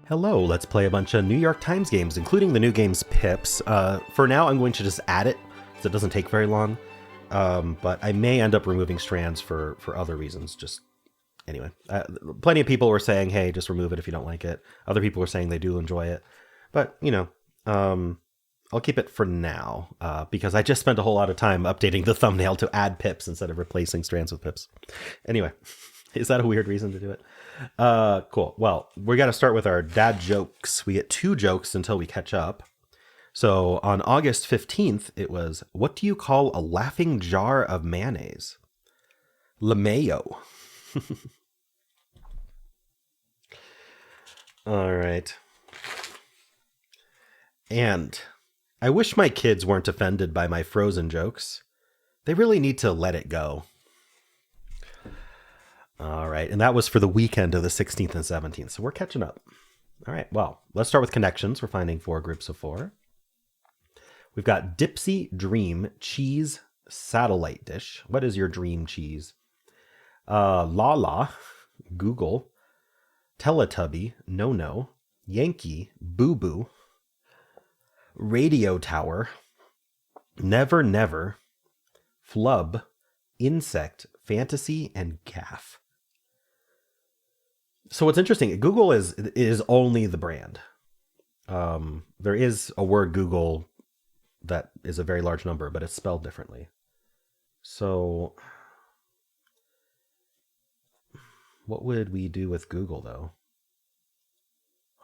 Hello, let's play a bunch of New York Times games, including the new games Pips. For now, I'm going to just add it, so it doesn't take very long. But I may end up removing Strands for other reasons. Just anyway, plenty of people were saying, hey, just remove it if you don't like it. Other people were saying they do enjoy it. But, I'll keep it for now, because I just spent a whole lot of time updating the thumbnail to add Pips instead of replacing Strands with Pips. Anyway, is that a weird reason to do it? Cool. Well, we got to start with our dad jokes. We get 2 jokes until we catch up. So on August 15th, it was, what do you call a laughing jar of mayonnaise? LeMayo. All right. And I wish my kids weren't offended by my Frozen jokes. They really need to let it go. All right, and that was for the weekend of the 16th and 17th, so we're catching up. All right, well, let's start with connections. We're finding 4 groups of 4. We've got Dipsy Dream Cheese Satellite Dish. What is your dream cheese? Lala, Google, Teletubby, No, Yankee, Boo Boo, Radio Tower, Never, Flub, Insect, Fantasy, and Gaff. So what's interesting, Google is only the brand. There is a word Google that is a very large number, but it's spelled differently. So what would we do with Google, though?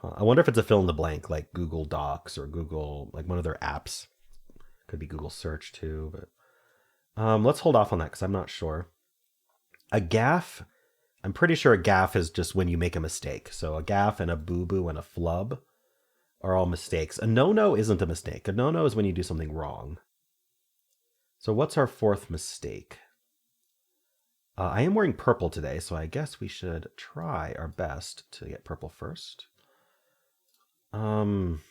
I wonder if it's a fill in the blank, like Google Docs or Google, like one of their apps. Could be Google Search too, but let's hold off on that because I'm not sure. A gaff, I'm pretty sure a gaff is just when you make a mistake. So a gaff and a boo-boo and a flub are all mistakes. A no-no isn't a mistake. A no-no is when you do something wrong. So what's our 4th mistake? I am wearing purple today, so I guess we should try our best to get purple first. I'm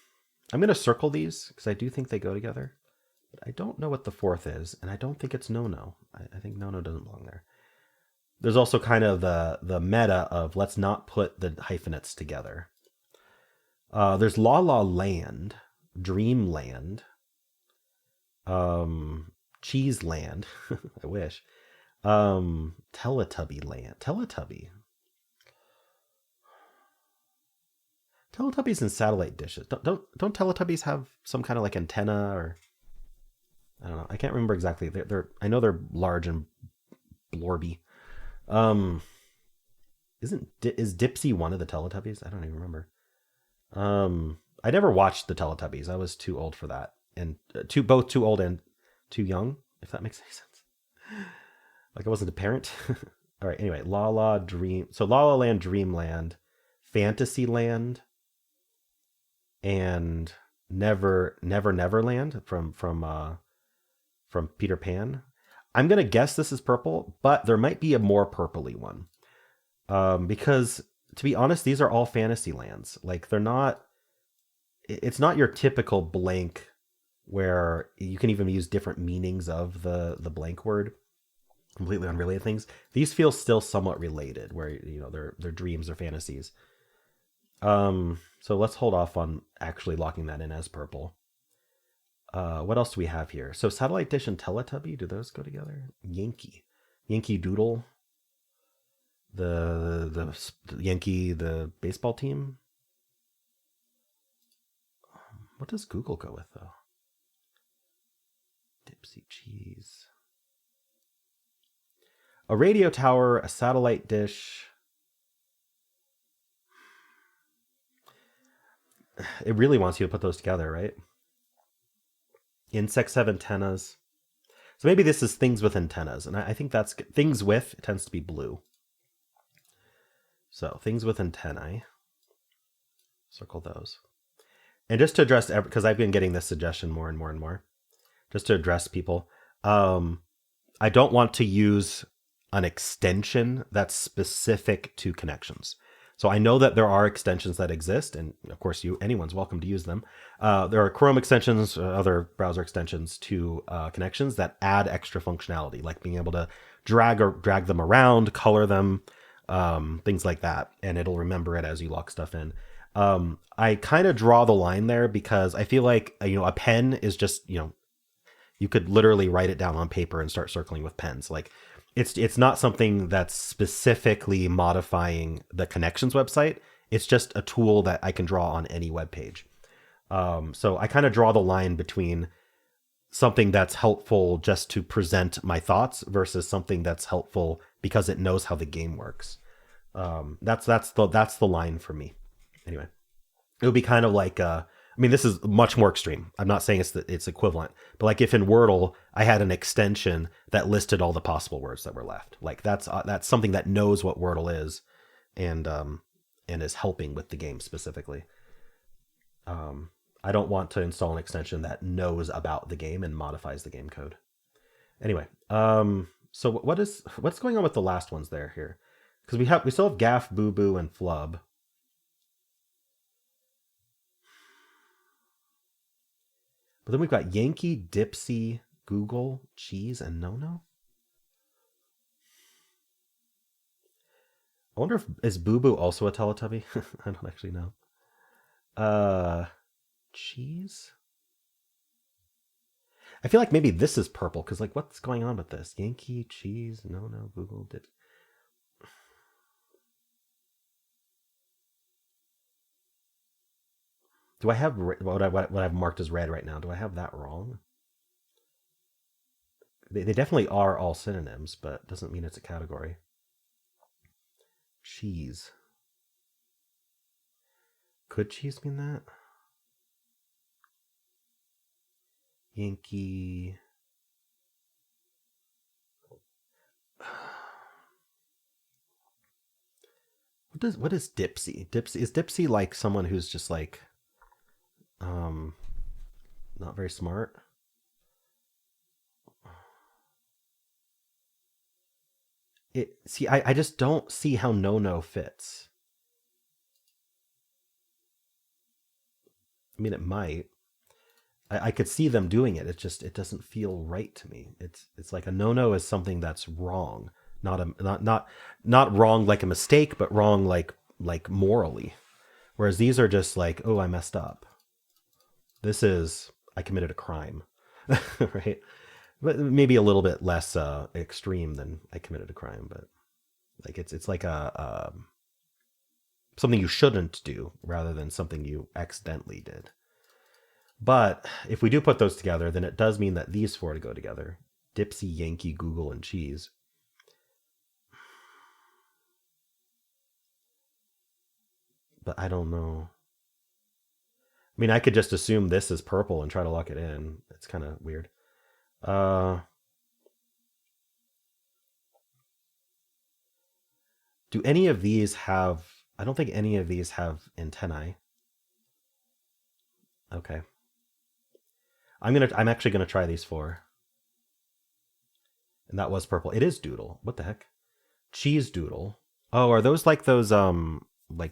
going to circle these because I do think they go together. But I don't know what the 4th is, and I don't think it's no-no. I think no-no doesn't belong there. There's also kind of the meta of let's not put the hyphenates together. There's La La Land, Dreamland, Cheese Land, I wish, Teletubby Land, Teletubbies and satellite dishes. Don't Teletubbies have some kind of like antenna or I don't know. I can't remember exactly. I know they're large and blorby. Is Dipsy one of the Teletubbies? I don't even remember. I never watched the Teletubbies. I was too old for that, and both too old and too young, if that makes any sense. Like I wasn't a parent. All right. Anyway, La La Land, Dreamland, Fantasyland, and Neverland from Peter Pan. I'm going to guess this is purple, but there might be a more purpley one. Because, to be honest, these are all fantasy lands. Like, it's not your typical blank where you can even use different meanings of the blank word, completely unrelated things. These feel still somewhat related, where, they're dreams or fantasies. So let's hold off on actually locking that in as purple. What else do we have here? So Satellite Dish and Teletubby, do those go together? Yankee Doodle, the Yankee, the baseball team. What does Google go with though? Dipsy cheese. A radio tower, a satellite dish. It really wants you to put those together, right? Insects have antennas. So maybe this is things with antennas. And I think that's things with, it tends to be blue. So things with antennae. Circle those. And just to address, because I've been getting this suggestion more and more, just to address people, I don't want to use an extension that's specific to connections. So I know that there are extensions that exist, and of course, anyone's welcome to use them. There are Chrome extensions, other browser extensions to connections that add extra functionality, like being able to drag them around, color them, things like that, and it'll remember it as you lock stuff in. I kind of draw the line there because I feel like a pen is just you could literally write it down on paper and start circling with pens. Like it's not something that's specifically modifying the connections website. It's just a tool that I can draw on any web page. So I kind of draw the line between something that's helpful just to present my thoughts versus something that's helpful because it knows how the game works. That's the line for me. Anyway, it would be kind of like I mean, this is much more extreme. I'm not saying it's equivalent, but like if in Wordle I had an extension that listed all the possible words that were left, like that's something that knows what Wordle is, and is helping with the game specifically. I don't want to install an extension that knows about the game and modifies the game code. Anyway, so what's going on with the last ones there here? Because we still have Gaff, Boo Boo, and Flub. But then we've got Yankee, Dipsy, Google, Cheese, and No No. I wonder if is Boo Boo also a Teletubby? I don't actually know. Cheese. I feel like maybe this is purple because like what's going on with this? Yankee, Cheese, No No, Google, Dip. Do I have what I've marked as red right now? Do I have that wrong? They definitely are all synonyms, but doesn't mean it's a category. Cheese. Could cheese mean that? Yankee. What is Dipsy? Dipsy is Dipsy like someone who's just like not very smart? I just don't see how No No fits. I mean, it might. I could see them doing it. It doesn't feel right to me. It's like a No No is something that's wrong, not wrong like a mistake, but wrong like morally. Whereas these are just like, oh, I messed up. This is I committed a crime, right? But maybe a little bit less extreme than I committed a crime, but like it's like a something you shouldn't do rather than something you accidentally did. But if we do put those together, then it does mean that these four to go together: Dipsy, Yankee, Google, and Cheese. But I don't know. I mean, I could just assume this is purple and try to lock it in. It's kind of weird. Uh, do any of these have? I don't think any of these have antennae. Okay. I'm actually gonna try these four. And that was purple. It is doodle. What the heck? Cheese doodle. Oh, are those like those like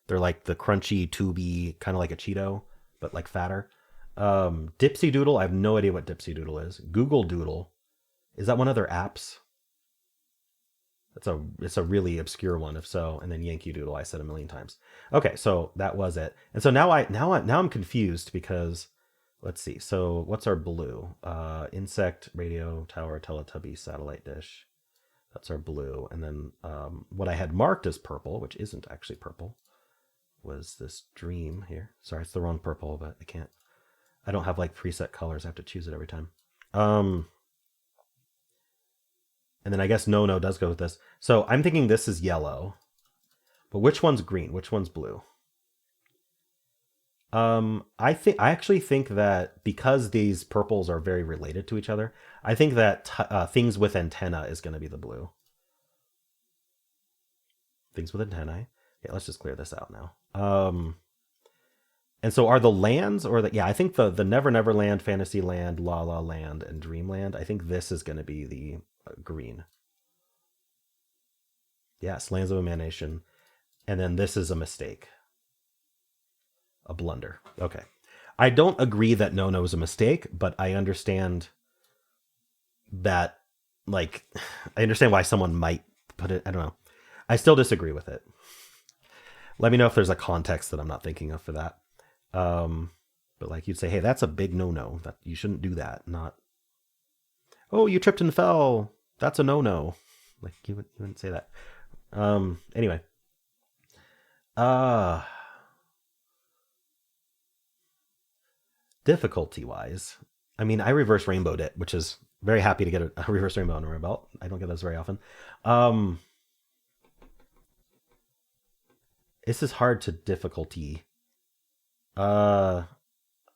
they're like the crunchy tubey kind of like a Cheeto, but like fatter. Dipsy Doodle, I have no idea what Dipsy Doodle is. Google Doodle. Is that one of their apps? It's a really obscure one if so. And then Yankee Doodle I said a million times. Okay, so that was it. And so now I'm confused because let's see. So what's our blue? Insect, radio, tower, Teletubby, satellite dish. That's our blue. And then what I had marked as purple, which isn't actually purple, was this dream here. Sorry, it's the wrong purple, but I don't have like preset colors. I have to choose it every time. And then I guess No No does go with this. So I'm thinking this is yellow. But which one's green? Which one's blue? I actually think that because these purples are very related to each other, I think that things with antenna is going to be the blue. Things with antennae. Yeah, let's just clear this out now. And so are the lands or the I think the Never Never Land, Fantasyland, La La Land, and Dreamland. I think this is going to be the green. Yes, Lands of Emanation. And then this is a mistake. A blunder. Okay. I don't agree that No No is a mistake, but I understand that, like, I understand why someone might put it. I don't know. I still disagree with it. Let me know if there's a context that I'm not thinking of for that. But like you'd say, hey, that's a big no-no. That you shouldn't do that. Not, oh, you tripped and fell. That's a no-no. Like you wouldn't say that. Anyway. Difficulty-wise, I mean, I reverse rainbowed it, which is very happy to get a reverse rainbow under my belt. I don't get those very often. This is hard to difficulty. I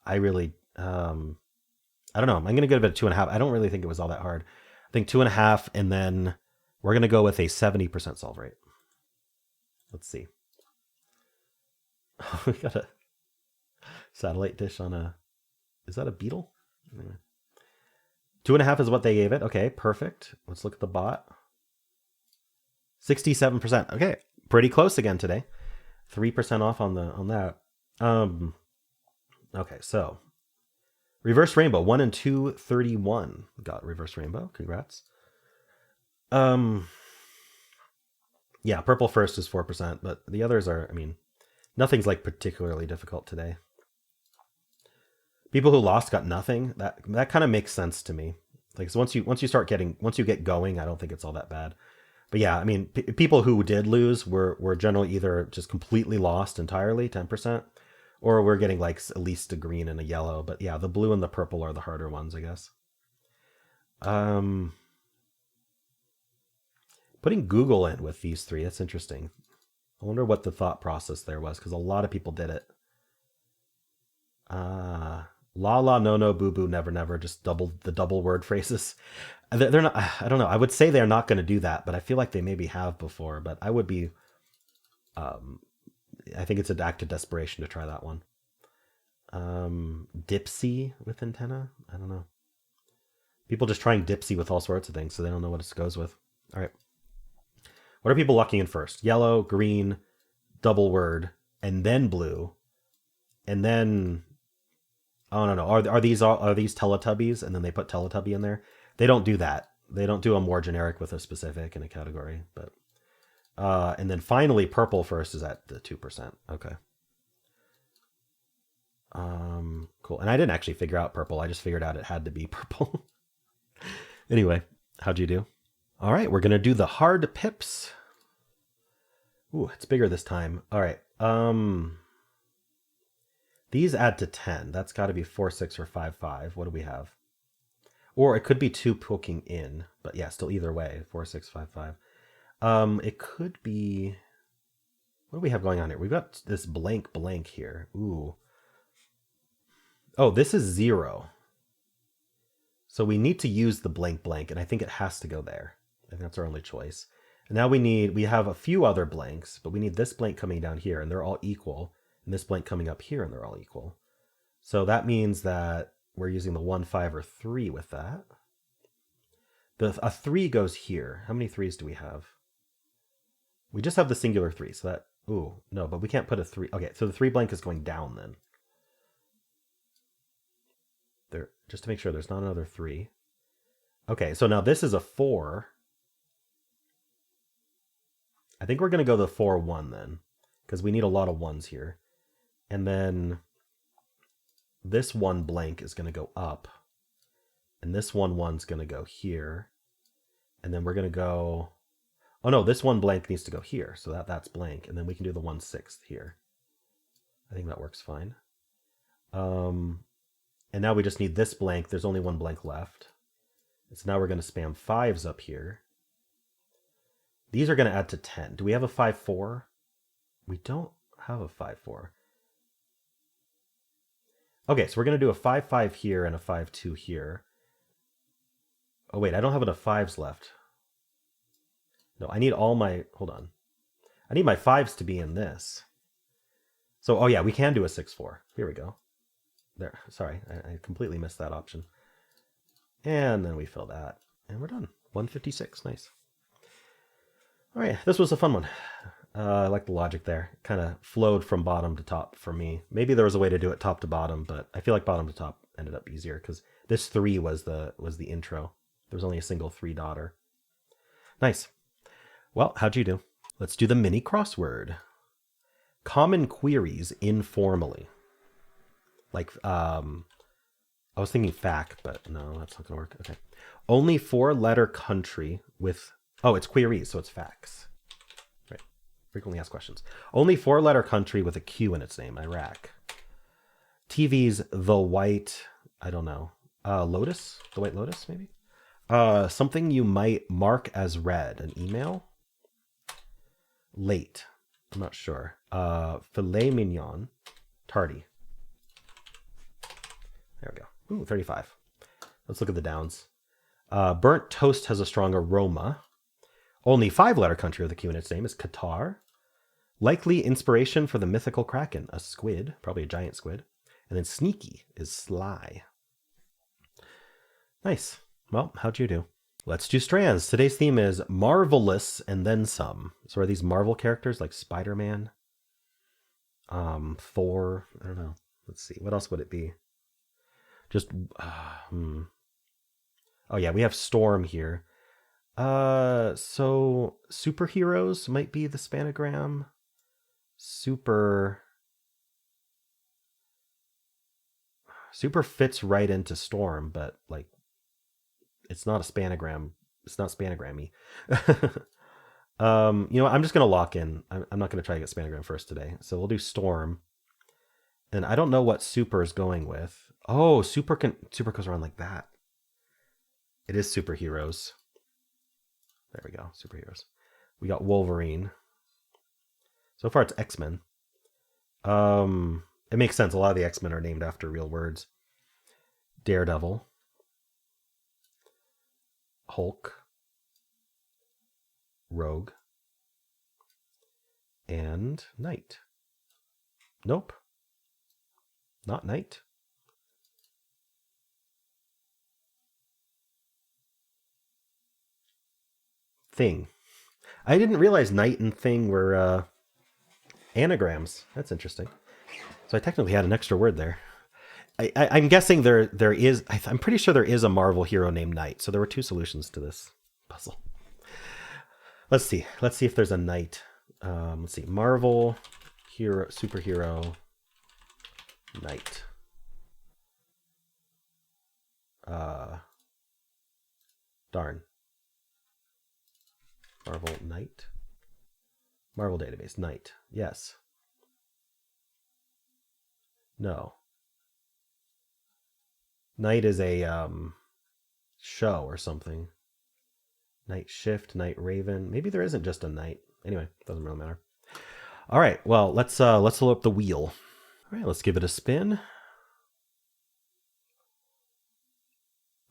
really, I don't know. I'm gonna give it a 2.5. I don't really think it was all that hard. I think 2.5, and then we're gonna go with a 70% solve rate. Let's see. We got a satellite dish on a. Is that a beetle? Anyway. 2.5 is what they gave it. Okay, perfect. Let's look at the bot. 67%. Okay, pretty close again today. 3% off on that. Okay, so reverse rainbow 1 and 2, 31. Got reverse rainbow. Congrats. Yeah, purple first is 4%, but the others are, I mean, nothing's like particularly difficult today. People who lost got nothing. That kind of makes sense to me. Like, so once you get going, I don't think it's all that bad. But yeah, I mean, people who did lose were generally either just completely lost entirely, 10%, or we're getting like at least a green and a yellow. But yeah, the blue and the purple are the harder ones, I guess. Putting Google in with these three, that's interesting. I wonder what the thought process there was, because a lot of people did it. La la no no boo boo never never, just double word phrases. They're not, I don't know, I would say they're not going to do that, but I feel like they maybe have before. But I would be I think it's an act of desperation to try that one. Dipsy with antenna, I don't know. People just trying Dipsy with all sorts of things, so they don't know what it goes with. All right, what are people lucking in first? Yellow, green, double word, and then blue, and then, oh no, are these Teletubbies, and then they put Teletubby in there? They don't do that. They don't do a more generic with a specific in a category. But and then finally purple first is at the 2%. Okay. Cool. And I didn't actually figure out purple. I just figured out it had to be purple. Anyway, how'd you do? All right, we're gonna do the hard pips. Ooh, it's bigger this time. All right. These add to 10. That's got to be 4, 6, or 5, 5. What do we have? Or it could be 2 poking in, but yeah, still either way, 4, 6, 5, 5. It could be, what do we have going on here? We've got this blank here. Ooh. Oh, this is 0. So we need to use the blank, and I think it has to go there. I think that's our only choice. And now we have a few other blanks, but we need this blank coming down here, and they're all equal. And this blank coming up here, and they're all equal. So that means that we're using the 1, 5, or 3 with that. A 3 goes here. How many 3s do we have? We just have the singular 3, so that, ooh, no, but we can't put a 3. Okay, so the 3 blank is going down then. There, just to make sure there's not another 3. Okay, so now this is a 4. I think we're going to go the 4, 1 then, because we need a lot of 1s here. And then this 1 blank is going to go up. And this 1, 1's going to go here. And then we're going to go... Oh no, this 1 blank needs to go here. So that's blank. And then we can do the 1/6 here. I think that works fine. And now we just need this blank. There's only 1 blank left. So now we're going to spam 5s up here. These are going to add to 10. Do we have a 5, 4? We don't have a 5, 4. Okay, so we're going to do a 5, 5 here and a 5, 2 here. Oh, wait, I don't have enough 5s left. No, I need all my... Hold on. I need my 5s to be in this. So, oh yeah, we can do a 6, 4. Here we go. There, sorry, I completely missed that option. And then we fill that, and we're done. 156, nice. All right, this was a fun one. I like the logic there. Kind of flowed from bottom to top for me. Maybe there was a way to do it top to bottom, but I feel like bottom to top ended up easier because this 3 was the intro. There was only a single 3 daughter. Nice. Well, how'd you do? Let's do the mini crossword. Common queries informally. Like, I was thinking FAQ, but no, that's not gonna work. Okay. Only 4-letter country with, oh, it's queries, so it's facts. Right. Frequently asked questions. Only 4-letter country with a Q in its name, Iraq. TV's The White, I don't know. Lotus? The White Lotus, maybe? Something you might mark as read, an email? Late. I'm not sure. Filet mignon. Tardy. There we go. Ooh, 35. Let's look at the downs. Burnt toast has a strong aroma. Only 5-letter country with a Q in its name is Qatar. Likely inspiration for the mythical kraken, a squid, probably a giant squid. And then sneaky is sly. Nice. Well, how'd you do? Let's do strands. Today's theme is marvelous and then some. So are these Marvel characters like Spider-Man? Thor? I don't know. Let's see. What else would it be? Just, oh yeah, we have Storm here. So superheroes might be the spanagram. Super fits right into Storm, but like, it's not a spanagram. It's not spanagrammy. You know what? I'm just gonna lock in. I'm not gonna try to get spanagram first today. So we'll do Storm. And I don't know what super is going with. Oh, super goes around like that. It is superheroes. There we go, superheroes. We got Wolverine. So far it's X-Men. It makes sense. A lot of the X-Men are named after real words. Daredevil. Hulk. Rogue. And Knight. Nope. Not Knight. Thing. I didn't realize Knight and Thing were anagrams. That's interesting. So I technically had an extra word there. I'm guessing there is. I'm pretty sure there is a Marvel hero named Knight. So there were 2 solutions to this puzzle. Let's see. Let's see if there's a Knight. Let's see. Marvel hero, superhero, Knight. Darn. Marvel Knight. Marvel database. Knight. Yes. No. Knight is a show or something. Night Shift, Night Raven. Maybe there isn't just a Knight. Anyway, doesn't really matter. All right. Well, let's load up the wheel. All right. Let's give it a spin.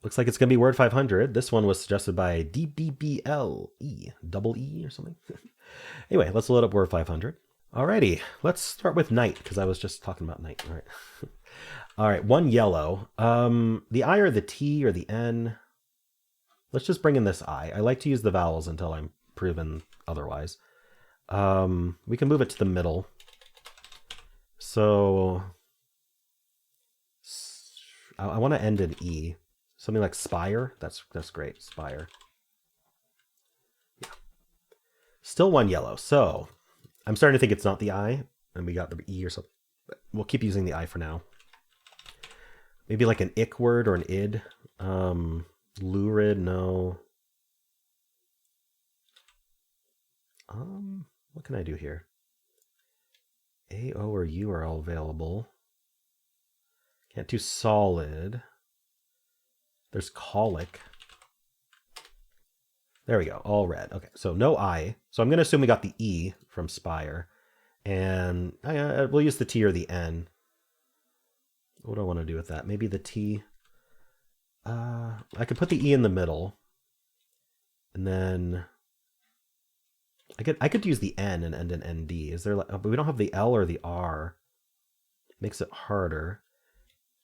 Looks like it's going to be word 500. This one was suggested by DBBLE, double E or something. Anyway, let's load up word 500. Alrighty, let's start with Knight, because I was just talking about Knight. All right. All right, 1 yellow. The I or the T or the N. Let's just bring in this I. I like to use the vowels until I'm proven otherwise. We can move it to the middle. So I want to end in E. Something like spire. That's great. Spire. Yeah. Still 1 yellow. So I'm starting to think it's not the I, and we got the E or something. But we'll keep using the I for now. Maybe like an ick word or an id. Lurid, no. What can I do here? A, O, or U are all available. Can't do solid. There's colic. There we go, all red. Okay, so no I. So I'm going to assume we got the E from Spire. And we'll use the T or the N. What do I want to do with that? Maybe the T. I could put the E in the middle. And then I could use the N and end in ND. Is there like, but we don't have the L or the R. Makes it harder.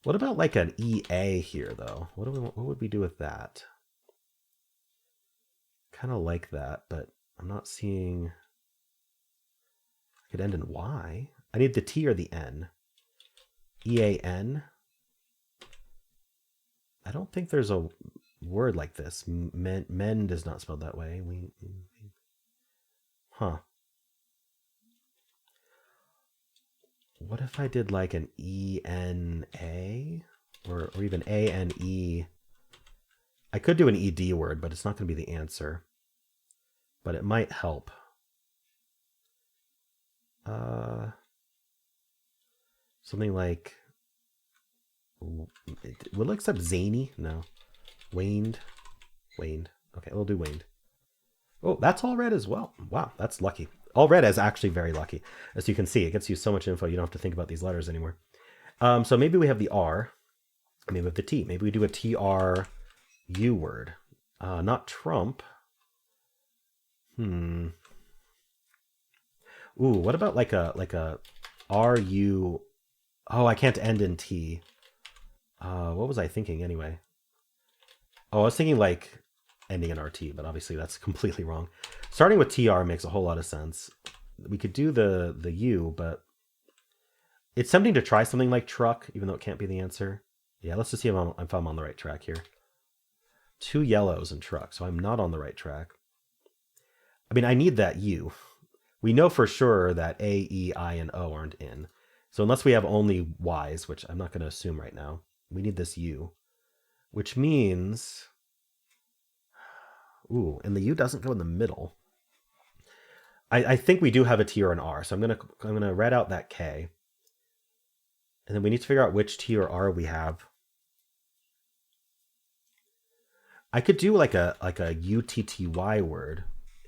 What about like an EA here though? What would we do with that? Kind of like that, but I'm not seeing. I could end in Y. I need the T or the N. EAN. I don't think there's a word like this. Mend is not spelled that way. Huh. What if I did like an E-N-A? Or even A-N-E? I could do an ED word, but it's not going to be the answer. But it might help. Something like... Will it accept zany? No. Waned. Waned. Okay, we'll do waned. Oh, that's all red as well. Wow, that's lucky. All red is actually very lucky. As you can see, it gets you so much info, you don't have to think about these letters anymore. So maybe we have the R. Maybe we have the T. Maybe we do a T-R-U word. Not Trump. Ooh, what about like a R-U... Oh, I can't end in T. What was I thinking anyway? Oh, I was thinking like ending in RT, but obviously that's completely wrong. Starting with TR makes a whole lot of sense. We could do the U, but it's tempting to try something like truck, even though it can't be the answer. Yeah, let's just see if I'm on the right track here. 2 yellows in truck, so I'm not on the right track. I mean, I need that U. We know for sure that A, E, I, and O aren't in. So unless we have only Y's, which I'm not going to assume right now, we need this U, which means... Ooh, and the U doesn't go in the middle. I think we do have a T or an R, so I'm gonna read out that K. And then we need to figure out which T or R we have. I could do like a UTTY word.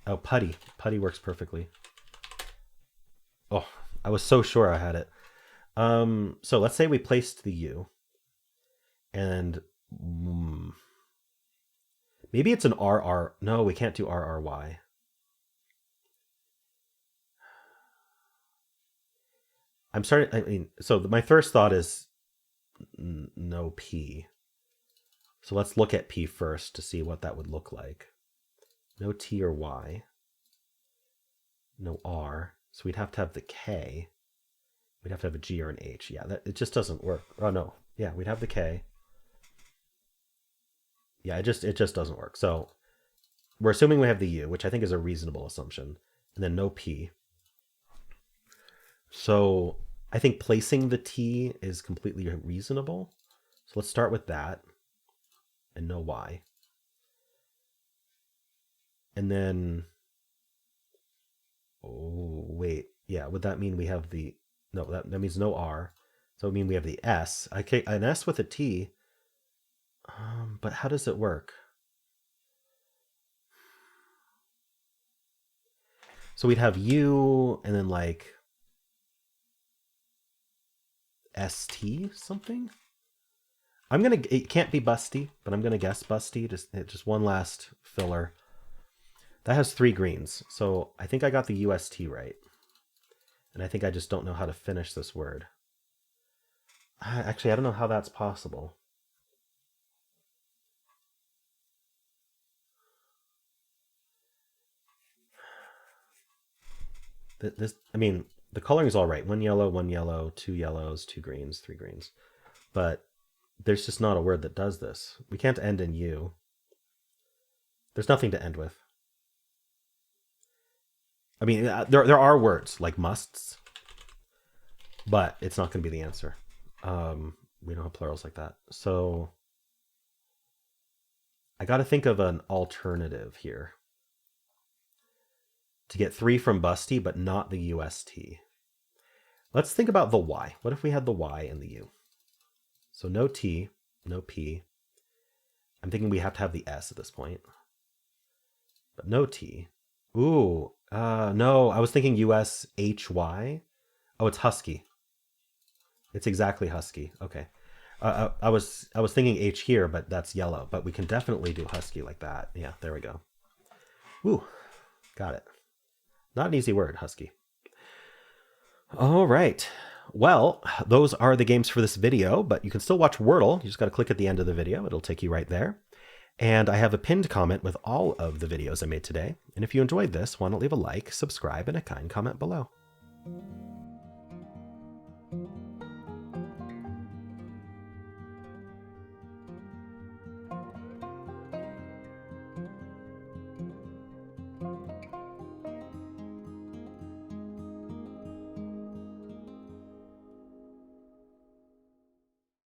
Oh, putty. Putty works perfectly. Oh, I was so sure I had it. So let's say we placed the U. And maybe it's an RR. No, we can't do RRY. I'm starting, I mean, so my first thought is no P. So let's look at P first to see what that would look like. No T or Y. No R. So we'd have to have the K. We'd have to have a G or an H. Yeah, it just doesn't work. Oh, no. Yeah, we'd have the K. Yeah, it just doesn't work. So we're assuming we have the U, which I think is a reasonable assumption. And then no P. So I think placing the T is completely reasonable. So let's start with that. And no Y. And then... Oh, wait. Yeah, would that mean we have the... No, that means no R. So it would mean we have the S. Okay, an S with a T. But how does it work? So we'd have U and then like ST something? It can't be busty, but I'm gonna guess busty. Just one last filler. That has 3 greens. So I think I got the UST right. And I think I just don't know how to finish this word. Actually, I don't know how that's possible. I mean, the coloring is all right. 1 yellow, 2 yellows, 2 greens, 3 greens. But there's just not a word that does this. We can't end in U. There's nothing to end with. I mean, there are words like musts, but it's not going to be the answer. We don't have plurals like that. So I got to think of an alternative here to get 3 from busty, but not the UST. Let's think about the Y. What if we had the Y and the U? So no T, no P. I'm thinking we have to have the S at this point. But no T. Ooh, no, I was thinking USHY. Oh, it's husky. It's exactly husky. Okay. I was thinking H here, but that's yellow. But we can definitely do husky like that. Yeah, there we go. Ooh, got it. Not an easy word, husky. All right. Well, those are the games for this video, but you can still watch Wordle. You just got to click at the end of the video. It'll take you right there. And I have a pinned comment with all of the videos I made today. And if you enjoyed this, why not leave a like, subscribe, and a kind comment below.